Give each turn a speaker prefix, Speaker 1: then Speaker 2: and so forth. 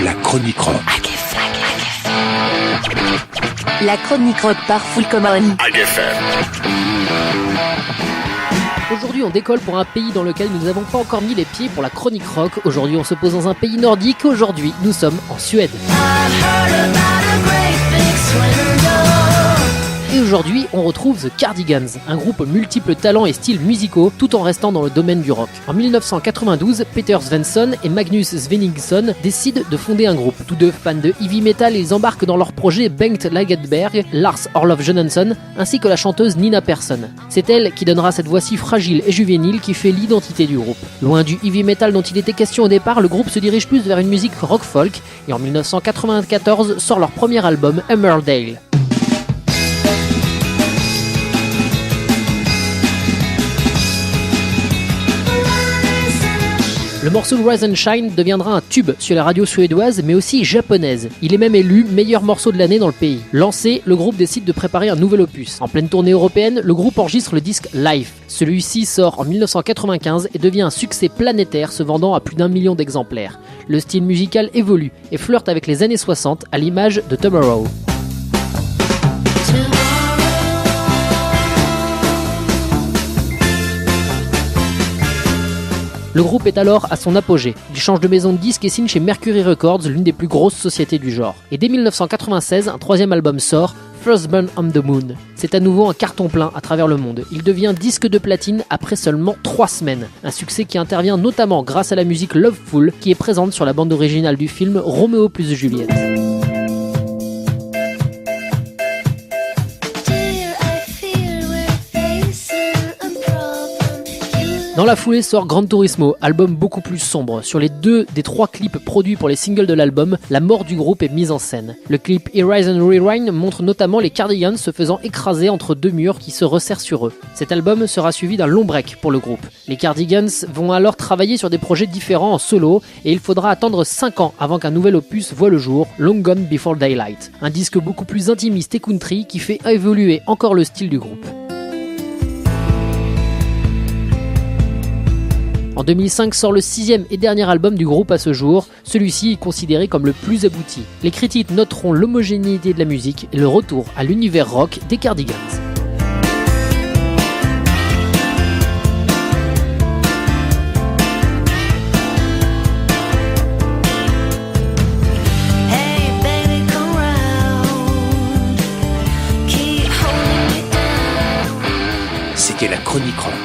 Speaker 1: La chronique rock.
Speaker 2: La chronique rock par Full Common.
Speaker 3: Aujourd'hui, on décolle pour un pays dans lequel nous n'avons pas encore mis les pieds pour la chronique rock. Aujourd'hui, on se pose dans un pays nordique. Aujourd'hui, nous sommes en Suède. Et aujourd'hui, on retrouve The Cardigans, un groupe multiples talents et styles musicaux, tout en restant dans le domaine du rock. En 1992, Peter Svensson et Magnus Svenningsson décident de fonder un groupe. Tous deux fans de heavy metal, ils embarquent dans leur projet Bengt Lagerberg, Lars Orlov Johansson, ainsi que la chanteuse Nina Persson. C'est elle qui donnera cette voix si fragile et juvénile qui fait l'identité du groupe. Loin du heavy metal dont il était question au départ, le groupe se dirige plus vers une musique rock-folk et en 1994 sort leur premier album, Emmerdale. Le morceau Rise and Shine deviendra un tube sur les radios suédoises mais aussi japonaises. Il est même élu meilleur morceau de l'année dans le pays. Lancé, le groupe décide de préparer un nouvel opus. En pleine tournée européenne, le groupe enregistre le disque Life. Celui-ci sort en 1995 et devient un succès planétaire, se vendant à plus d'1 million d'exemplaires. Le style musical évolue et flirte avec les années 60 à l'image de Tomorrow. Le groupe est alors à son apogée. Il change de maison de disques et signe chez Mercury Records, l'une des plus grosses sociétés du genre. Et dès 1996, un troisième album sort, Firstborn on the Moon. C'est à nouveau un carton plein à travers le monde. Il devient disque de platine après seulement 3 semaines. Un succès qui intervient notamment grâce à la musique Loveful qui est présente sur la bande originale du film Roméo plus Juliette. Dans la foulée sort Gran Turismo, album beaucoup plus sombre. Sur les 2 des 3 clips produits pour les singles de l'album, la mort du groupe est mise en scène. Le clip Erase and Rewind montre notamment les Cardigans se faisant écraser entre 2 murs qui se resserrent sur eux. Cet album sera suivi d'un long break pour le groupe. Les Cardigans vont alors travailler sur des projets différents en solo et il faudra attendre 5 ans avant qu'un nouvel opus voie le jour, Long Gone Before Daylight. Un disque beaucoup plus intimiste et country qui fait évoluer encore le style du groupe. En 2005 sort le 6e et dernier album du groupe à ce jour, celui-ci est considéré comme le plus abouti. Les critiques noteront l'homogénéité de la musique et le retour à l'univers rock des Cardigans.
Speaker 1: C'était la chronique rock.